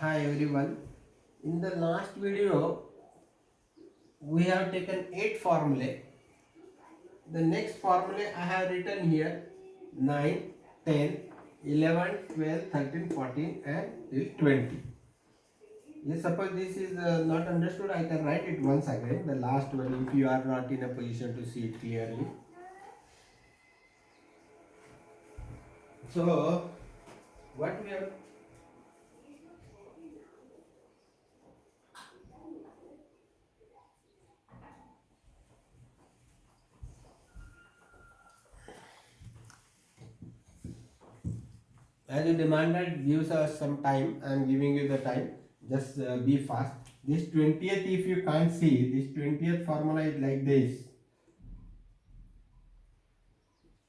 Hi everyone. In the last video, we have taken 8 formulae. The next formulae I have written here 9, 10, 11, 12, 13, 14 and till 20. Let's suppose this is not understood, I can write it once again. The last one if you are not in a position to see it clearly. So, what we have as you demanded gives us some time. I am giving you the time. Just be fast. This 20th, if you can't see, this 20th formula is like this.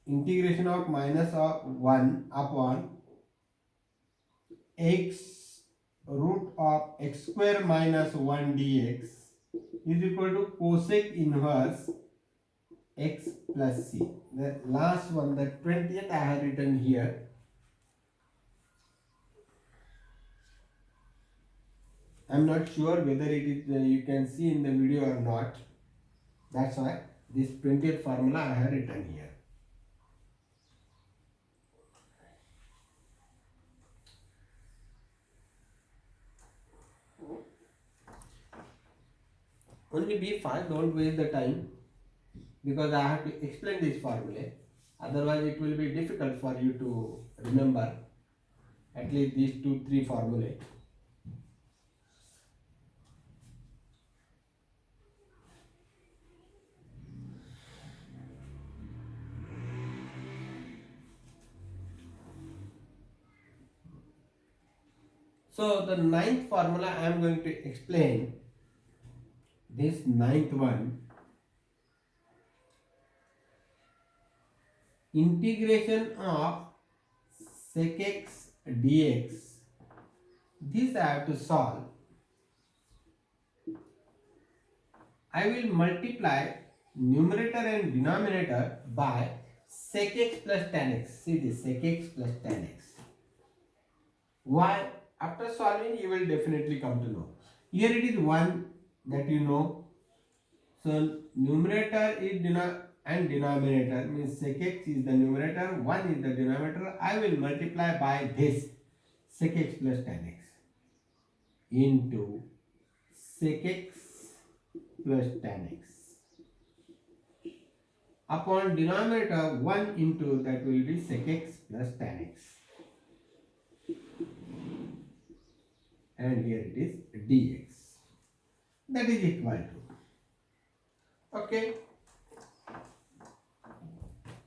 Integration of minus of 1 upon x root of x square minus 1 dx is equal to cosec inverse x plus c. The last one, the 20th, I have written here. I am not sure whether it is you can see in the video or not. That's why this 20th formula I have written here. Only be fast, don't waste the time, because I have to explain this formula. Otherwise, it will be difficult for you to remember at least these 2 3 formulae. So, the ninth formula I am going to explain. This ninth one, integration of sec x dx. This I have to solve. I will multiply numerator and denominator by sec x plus tan x. See this, sec x plus tan x. Why? After solving, you will definitely come to know. Here it is 1 that you know. So numerator is and denominator means sec x is the numerator, 1 is the denominator. I will multiply by this sec x plus tan x into sec x plus tan x upon denominator 1 into that will be sec x plus tan x, and here it is dx, that is equal to, okay.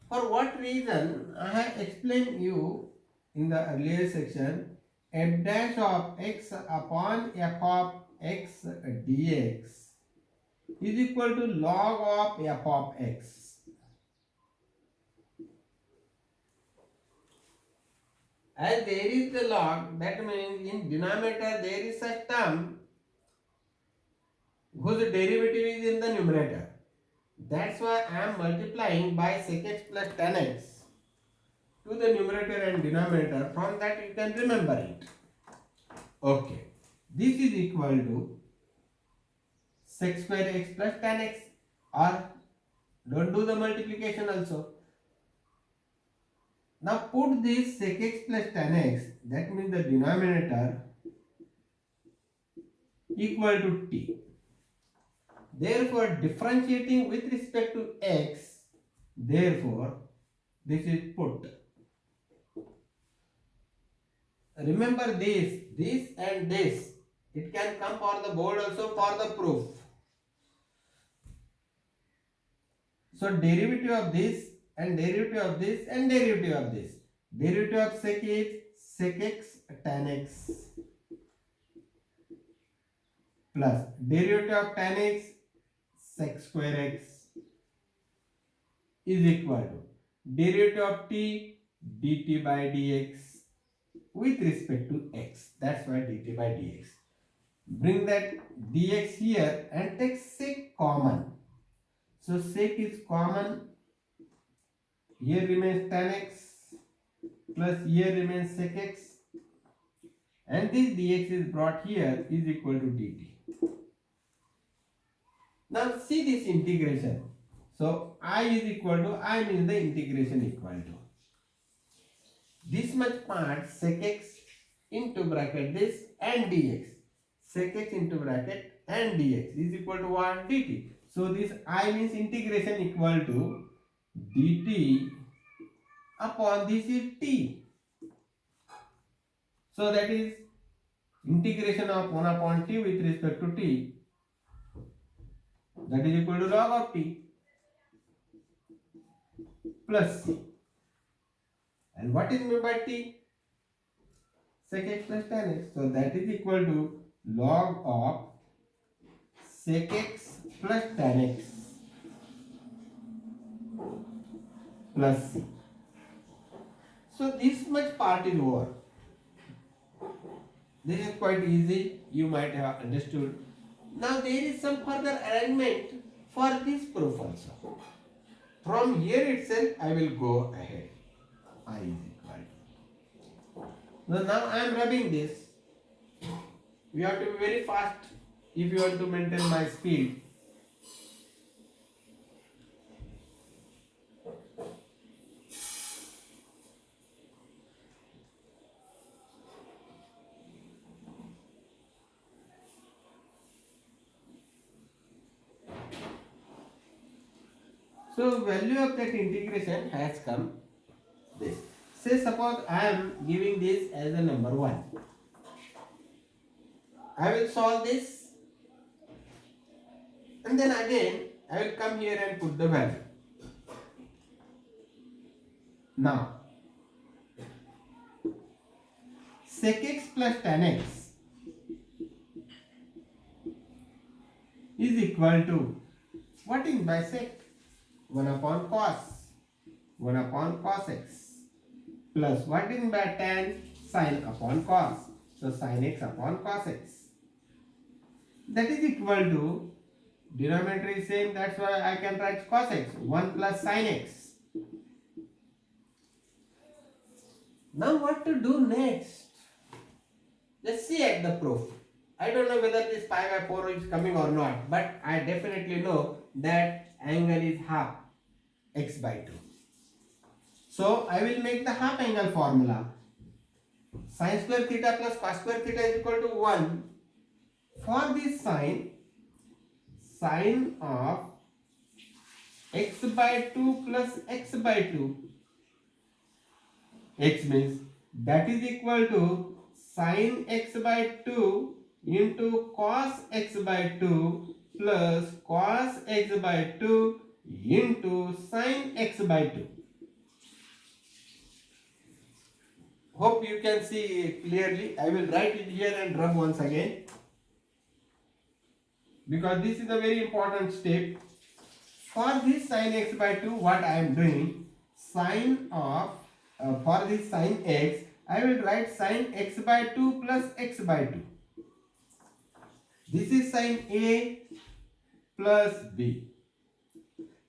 For what reason? I have explained you in the earlier section. F dash of x upon f of x dx is equal to log of f of x. As there is the log, that means in denominator there is a term whose derivative is in the numerator. That's why I am multiplying by sec x plus tan x to the numerator and denominator. From that you can remember it. Okay. This is equal to sec square x plus tan x, or don't do the multiplication also. Now put this sec x plus tan x, that means the denominator equal to t. Therefore, differentiating with respect to x, therefore, this is put. Remember this and this. It can come for the board also for the proof. So, derivative of this and derivative of this and derivative of this. Derivative of sec is sec x tan x plus derivative of tan x sec square x is equal to derivative of t dt by dx with respect to x. That's why dt by dx. Bring that dx here and take sec common. So sec is common. Here remains tan x plus here remains sec x, and this dx is brought here is equal to dt. Now see this integration. So I is equal to, I means the integration equal to this much part sec x into bracket this and dx. Sec x into bracket and dx is equal to what? Dt. So this I means integration equal to dt upon this is t. So that is integration of 1 upon t with respect to t, that is equal to log of t plus c. And what is meant by t? Sec x plus tan x. So that is equal to log of sec x plus tan x plus c. So this much part is over. This is quite easy, you might have understood. Now there is some further arrangement for this proof also. From here itself I will go ahead. I is equal to. So now I am rubbing this. You have to be very fast if you want to maintain my speed. So value of that integration has come this. Say suppose I am giving this as a number 1. I will solve this and then again I will come here and put the value. Now sec x plus tan x is equal to, what is by sec? 1 upon cos x plus what is by tan? Sin upon cos. So sin x upon cos x. That is equal to, denominator is same, that's why I can write cos x, 1 plus sin x. Now what to do next? Let's see at the proof. I don't know whether this pi by 4 is coming or not, but I definitely know that angle is half x by 2. So I will make the half angle formula. Sin square theta plus cos square theta is equal to 1. For this sine of x by 2 plus x by 2, x means that is equal to sin x by 2 into cos x by 2 plus cos x by 2 into sin x by 2. Hope you can see clearly. I will write it here and rub once again, because this is a very important step. For this sin x by 2, what I am doing, sin of for this sin x, I will write sin x by 2 plus x by 2. This is sin A plus B.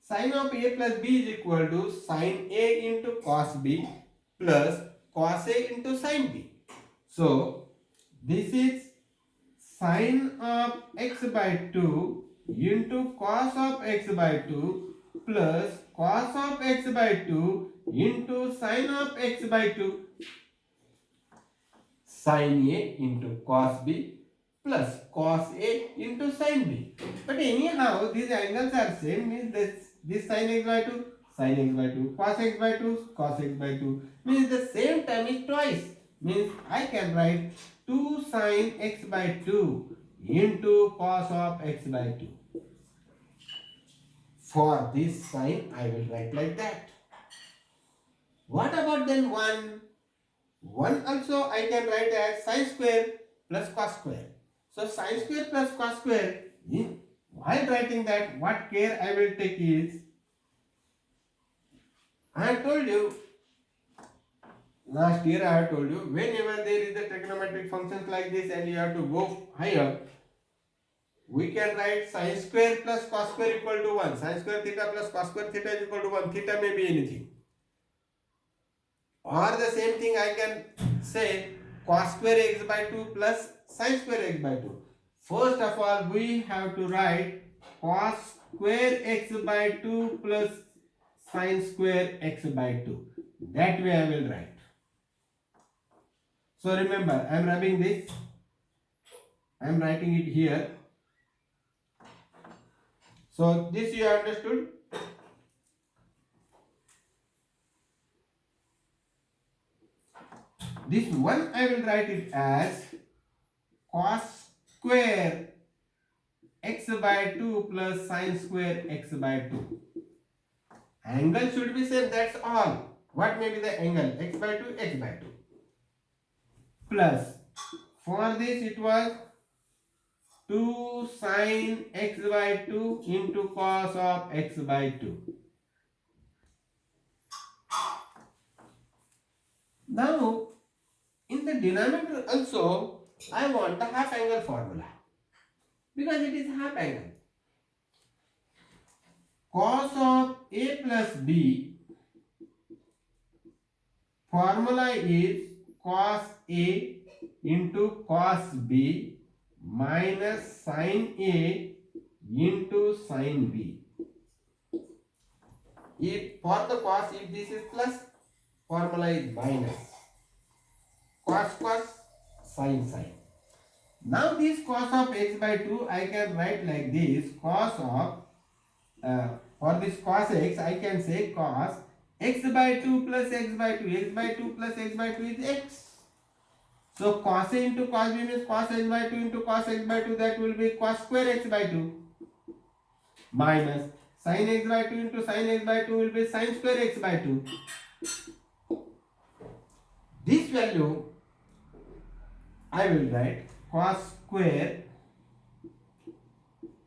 Sin of A plus B is equal to sin A into cos B plus cos A into sin B. So this is sin of x by 2 into cos of x by 2 plus cos of x by 2 into sin of x by 2. Sin A into cos B plus cos A into sin B. But anyhow, these angles are same, means this sin x by 2, sin x by 2, cos x by 2, cos x by 2, means the same term is twice. Means I can write 2 sin x by 2 into cos of x by 2. For this sign, I will write like that. What about then 1? 1 also I can write as sin square plus cos square. So sin square plus cos square, while writing that, what care I will take is, I have told you, last year I have told you, whenever there is a trigonometric functions like this and you have to go higher, we can write sin square plus cos square equal to 1. Sin square theta plus cos square theta is equal to 1. Theta may be anything. Or the same thing I can say cos square x by 2 plus sin square x by 2. First of all, we have to write cos square x by 2 plus sin square x by 2. That way I will write. So remember, I am rubbing this. I am writing it here. So this you understood. This one I will write it as cos square x by 2 plus sin square x by 2. Angle should be same, that's all. What may be the angle? X by 2, x by 2. Plus, for this it was 2 sin x by 2 into cos of x by 2. Now, in the denominator also, I want the half angle formula. Because it is half angle. Cos of a plus b, formula is cos a into cos b minus sin a into sin b. If for the cos, if this is plus, formula is minus. Cos cos, sin sin. Now this cos of x by 2 I can write like this. Cos of for this cos x I can say cos x by 2 plus x by 2. X by 2 plus x by 2 is x. So cos a into cos b means cos x by 2 into cos x by 2, that will be cos square x by 2 minus sin x by 2 into sin x by 2 will be sin square x by 2. This value I will write cos square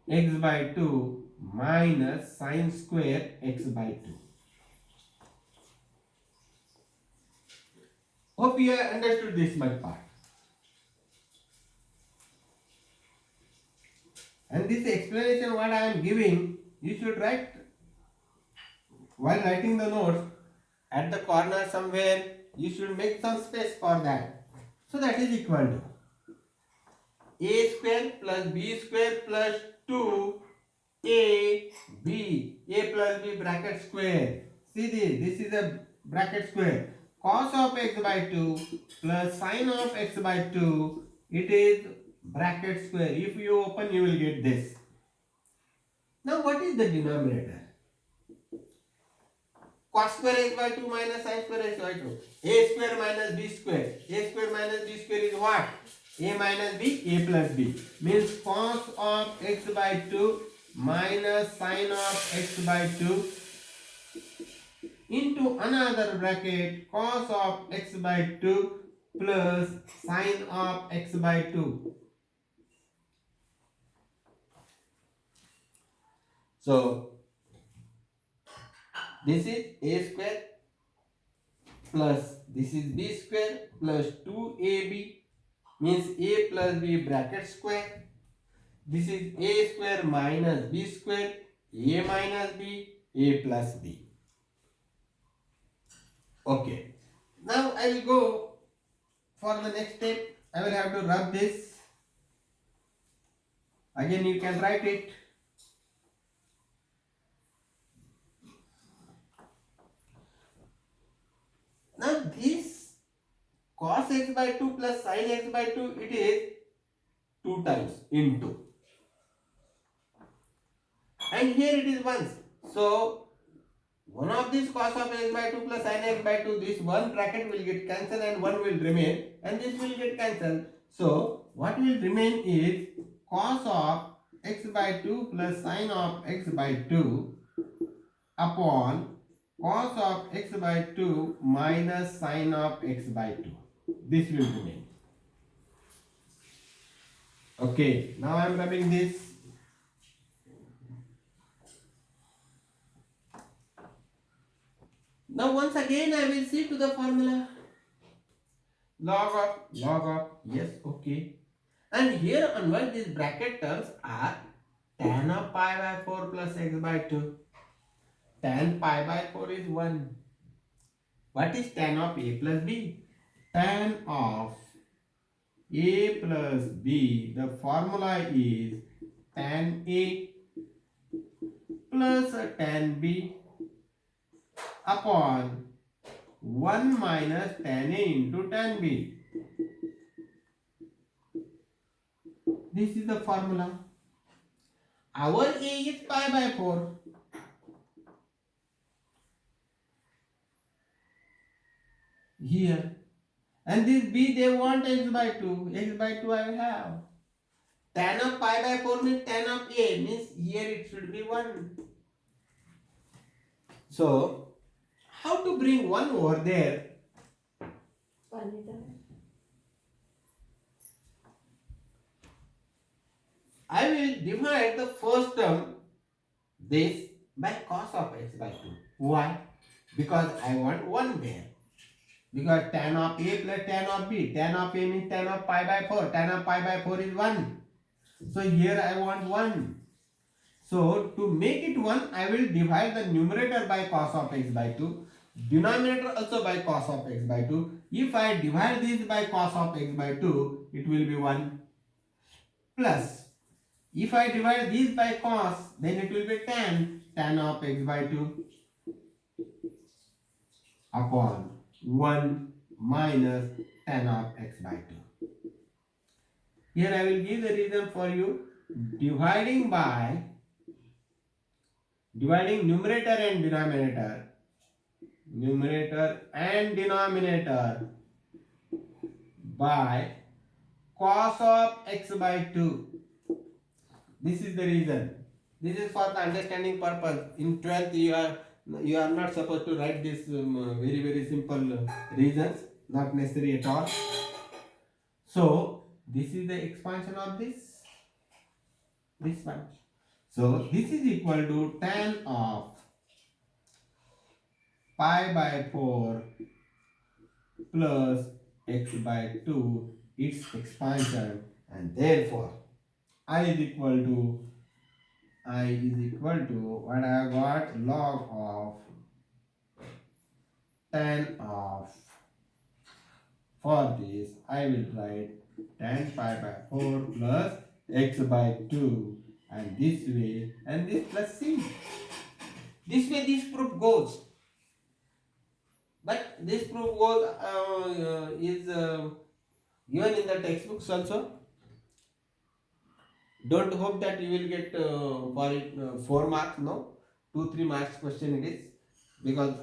x by 2 minus sin square x by 2. Hope you have understood this much part. And this explanation what I am giving, you should write while writing the notes at the corner somewhere. You should make some space for that. So that is equal to a square plus b square plus 2 a b, a plus b bracket square. See this is a bracket square. Cos of x by 2 plus sin of x by 2, it is bracket square. If you open, you will get this. Now what is the denominator? Cos square x by 2 minus sin square x by 2. A square minus b square. A square minus b square is what? A minus b, a plus b. Means cos of x by 2 minus sin of x by 2 into another bracket cos of x by 2 plus sin of x by 2. So this is a square plus this is b square plus 2ab means a plus b bracket square. This is a square minus b square, a minus b, a plus b. Okay. Now I will go for the next step. I will have to rub this. Again you can write it. Now this cos x by 2 plus sin x by 2, it is 2 times into. And here it is once. So one of this cos of x by 2 plus sin x by 2, this one bracket will get cancelled and one will remain, and this will get cancelled. So what will remain is cos of x by 2 plus sin of x by 2 upon cos of x by 2 minus sin of x by 2. This will remain. Okay, now I am rubbing this. Now once again I will see to the formula. Log of, yes, okay. And here onward these bracket terms are tan of pi by 4 plus x by 2. Tan pi by 4 is 1. What is tan of a plus b? Tan of A plus B, the formula is tan A plus tan B upon 1 minus tan A into tan B. This is the formula. Our A is pi by 4. Here. And this B they want x by 2. X by 2 I will have. Tan of pi by 4 means tan of A, means here it should be 1. So, how to bring 1 over there? I will divide the first term, this, by cos of x by 2. Why? Because I want 1 there. Because tan of A plus tan of B. Tan of A means tan of pi by 4. Tan of pi by 4 is 1. So here I want 1. So to make it 1, I will divide the numerator by cos of x by 2. Denominator also by cos of x by 2. If I divide this by cos of x by 2, it will be 1. Plus, if I divide this by cos, then it will be tan of x by 2 upon 1 minus tan of x by 2. Here I will give the reason for you. Dividing numerator and denominator by cos of x by 2. This is the reason. This is for the understanding purpose. In 12th you are not supposed to write this very very simple reasons, not necessary at all. So this is the expansion of this one. So this is equal to tan of pi by 4 plus x by 2, its expansion, and therefore I is equal to what I have got, log of tan of, for this I will write tan pi by 4 plus x by 2, and this way, and this plus c. This way this proof goes. But this proof goes is given in the textbooks also. Don't hope that you will get for it 4 marks. No, 2-3 marks question it is, because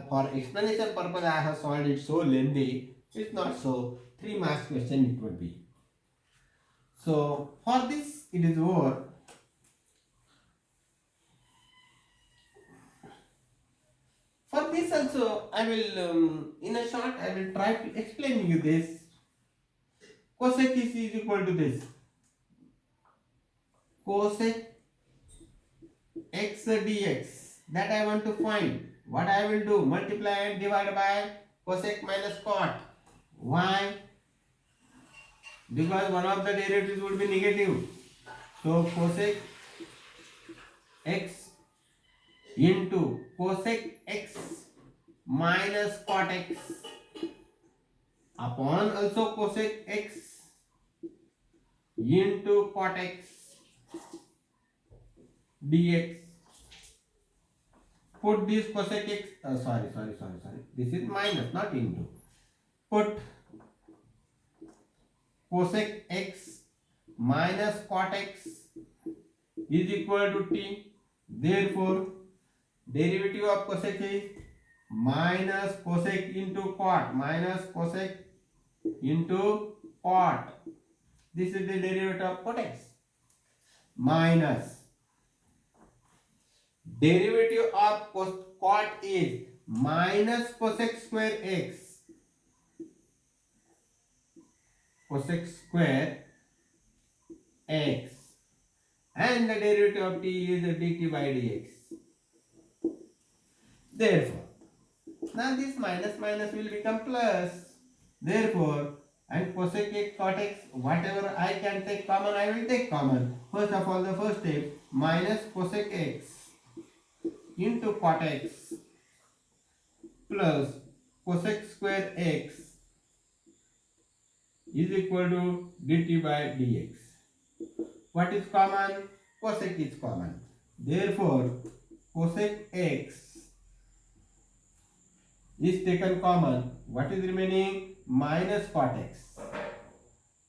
for explanation purpose I have solved it so lengthy. It's not so. 3 marks question it would be. So for this it is over. For this also I will in a short I will try to explain you this. Cosec is equal to this. Cosec x dx, that I want to find. What I will do? Multiply and divide by cosec minus cot. Why? Because one of the derivatives would be negative. So cosec x into cosec x minus cot x upon also cosec x into cot x dx. Put this cosec x, sorry. This is minus, not into. Put cosec x minus cot x is equal to t. Therefore, derivative of cosec is minus cosec into cot, minus cosec into cot. This is the derivative of cot x. Minus derivative of cot is minus cosec square x. Cosec square x, and the derivative of t is dt by dx. Therefore, now this minus will become plus. Therefore, and cosec x cot x, whatever I can take common, I will take common. First of all, the first step, minus cosec x into cot x plus cosec square x is equal to dt by dx. What is common? Cosec is common. Therefore, cosec x is taken common. What is remaining? Minus cot x.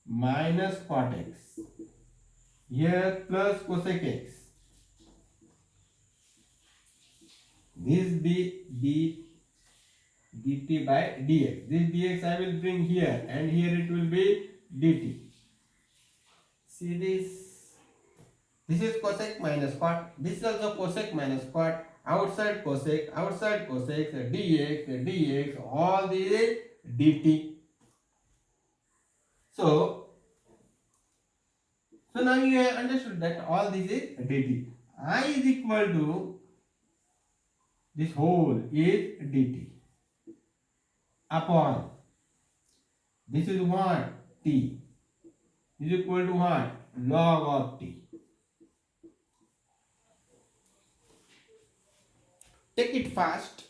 Minus cot x. Here plus cosec x. This be dt by dx. This dx I will bring here, and here it will be dt. See this? This is cosec minus cot. This is also cosec minus cot. Outside cosec, dx, all these is dt. So now you have understood that all this is dt. I is equal to this whole is dt upon this is what? T is equal to what? Log of t. Take it fast.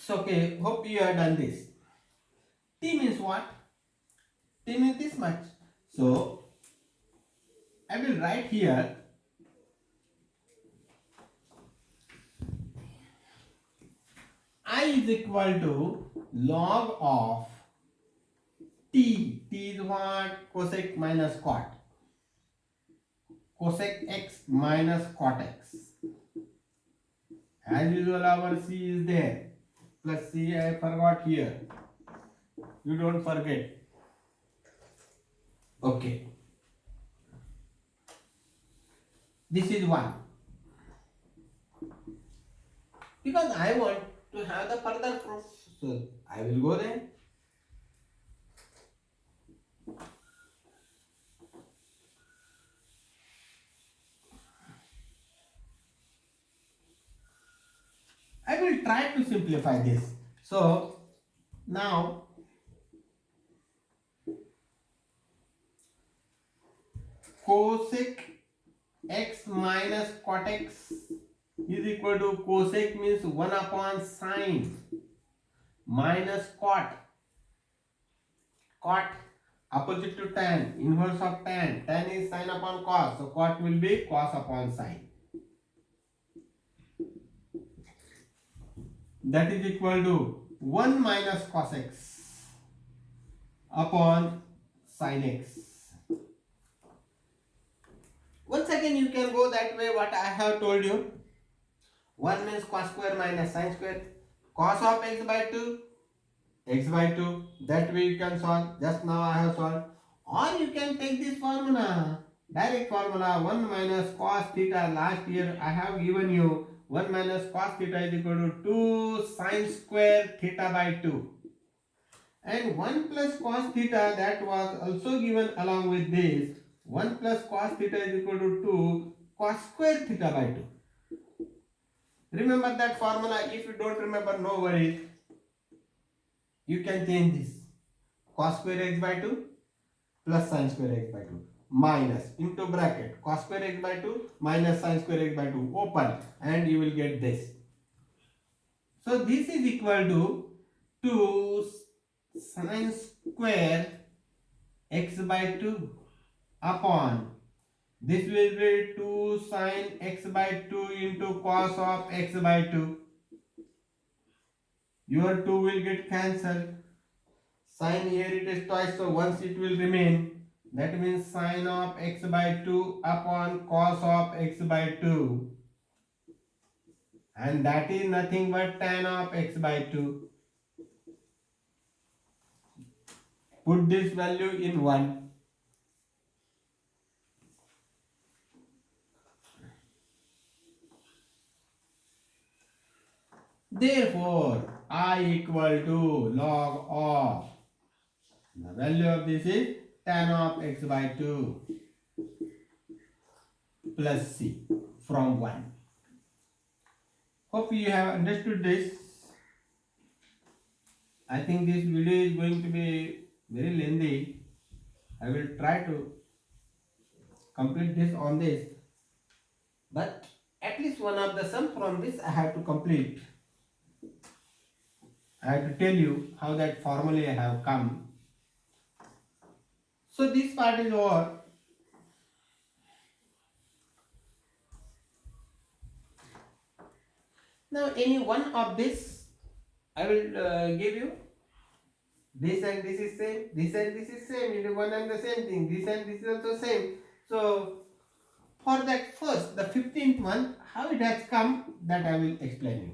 So okay, hope you have done this. T means what? T means this much. So I will write here I is equal to log of t. T is what? Cosec minus cot. Cosec x minus cot x. As usual, our c is there. Plus c I forgot here. You don't forget. Okay. This is 1. Because I want to have the further proof. So I will go there. I will try to simplify this. So now cosec x minus cot x is equal to cosec means 1 upon sine minus cot. Cot opposite to tan, inverse of tan. Tan is sine upon cos, so cot will be cos upon sine. That is equal to 1 minus cos x upon sin x. Once again you can go that way what I have told you. 1 means cos square minus sin square. Cos of x by 2, x by 2. That way you can solve. Just now I have solved. Or you can take this formula. Direct formula 1 minus cos theta. Last year I have given you 1 minus cos theta is equal to 2 sin square theta by 2. And 1 plus cos theta that was also given along with this. 1 plus cos theta is equal to 2 cos square theta by 2. Remember that formula. If you don't remember, no worries. You can change this. Cos square x by 2 plus sin square x by 2 minus into bracket cos square x by 2 minus sin square x by 2 open, and you will get this. So this is equal to 2 sin square x by 2 upon this will be 2 sin x by 2 into cos of x by 2. Your 2 will get cancelled. Sin here it is twice, so once it will remain. That means sin of x by 2 upon cos of x by 2. And that is nothing but tan of x by 2. Put this value in 1. Therefore, I equal to log of the value of this is tan of x by 2 plus c from 1. Hope you have understood this. I think this video is going to be very lengthy. I will try to complete this on this, but at least one of the sum from this I have to complete. I have to tell you how that formula have come. So this part is over. Now any one of this I will give you. This and this is same. This and this is same. It is one and the same thing. This and this is also same. So for that first, the 15th month, how it has come, that I will explain you.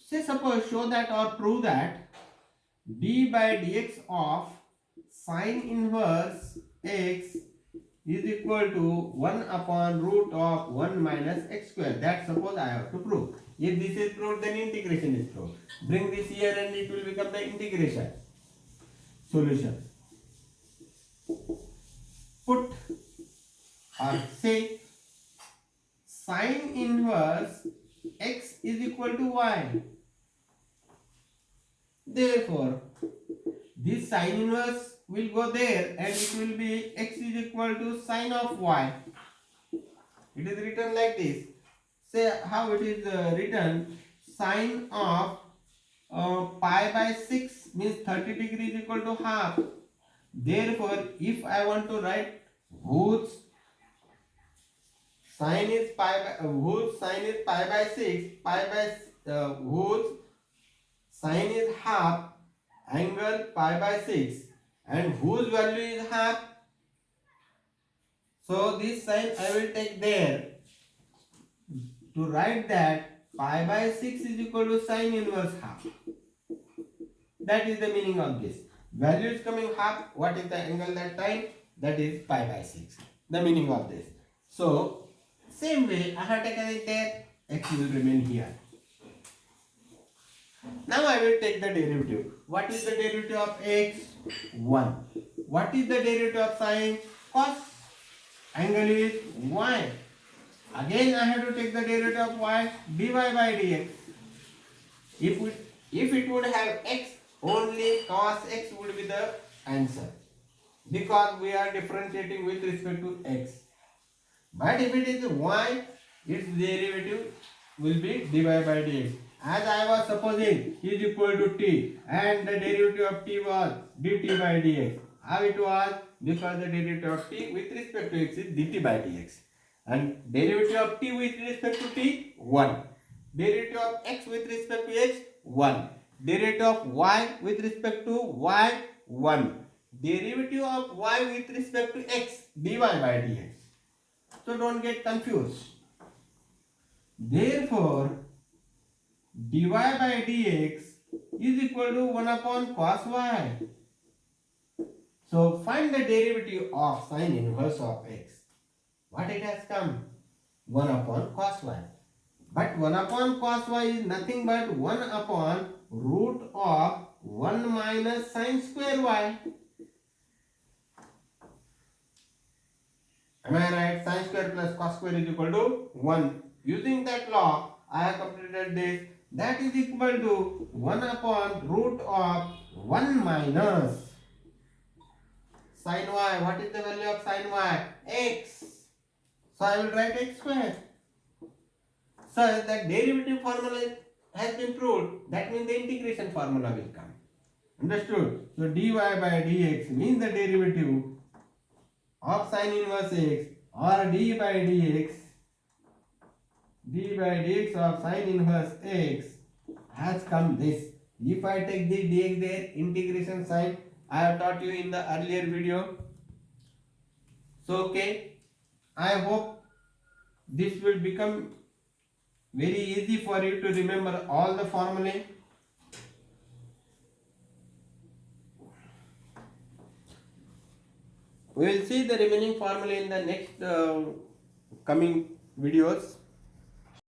Say suppose show that or prove that d by dx of sine inverse x is equal to 1 upon root of 1 minus x square. That suppose I have to prove. If this is proved, then integration is proved. Bring this here and it will become the integration solution. Put or say sine inverse x is equal to y. Therefore, this sine inverse will go there and it will be x is equal to sine of y. It is written like this. Say how it is written. Sine of pi by 6 means 30 degrees equal to half. Therefore, if I want to write whose sine is pi by 6, whose sine is half, angle pi by 6, and whose value is half. So this sine I will take there to write that pi by 6 is equal to sine inverse half. That is the meaning of this. Value is coming half. What is the angle that time? That is pi by 6. The meaning of this. So same way I have taken it there. X will remain here. Now I will take the derivative. What is the derivative of x? 1. What is the derivative of sine? Cos. Angle is y. Again I have to take the derivative of y, dy by dx. If it would have x, only cos x would be the answer, because we are differentiating with respect to x. But if it is y, its derivative will be dy by dx. As I was supposing is equal to t, and the derivative of t was dt by dx. How it was? Because the derivative of t with respect to x is dt by dx. And derivative of t with respect to t, 1. Derivative of x with respect to x, 1. Derivative of y with respect to y, 1. Derivative of y with respect to x, dy by dx. So don't get confused. Therefore, dy by dx is equal to 1 upon cos y. So find the derivative of sine inverse of x. What it has come? 1 upon cos y. But 1 upon cos y is nothing but 1 upon root of 1 minus sine square y. Am I right? Sine square plus cos square is equal to 1. Using that law, I have completed this. That is equal to 1 upon root of 1 minus sine y. What is the value of sine y? X. So I will write x square. So that derivative formula has been proved. That means the integration formula will come. Understood? So dy by dx means the derivative of sine inverse x, or d by dx of sine inverse x has come this. If I take the dx there, integration sign I have taught you in the earlier video. So okay, I hope this will become very easy for you to remember all the formulae. We will see the remaining formula in the next coming videos.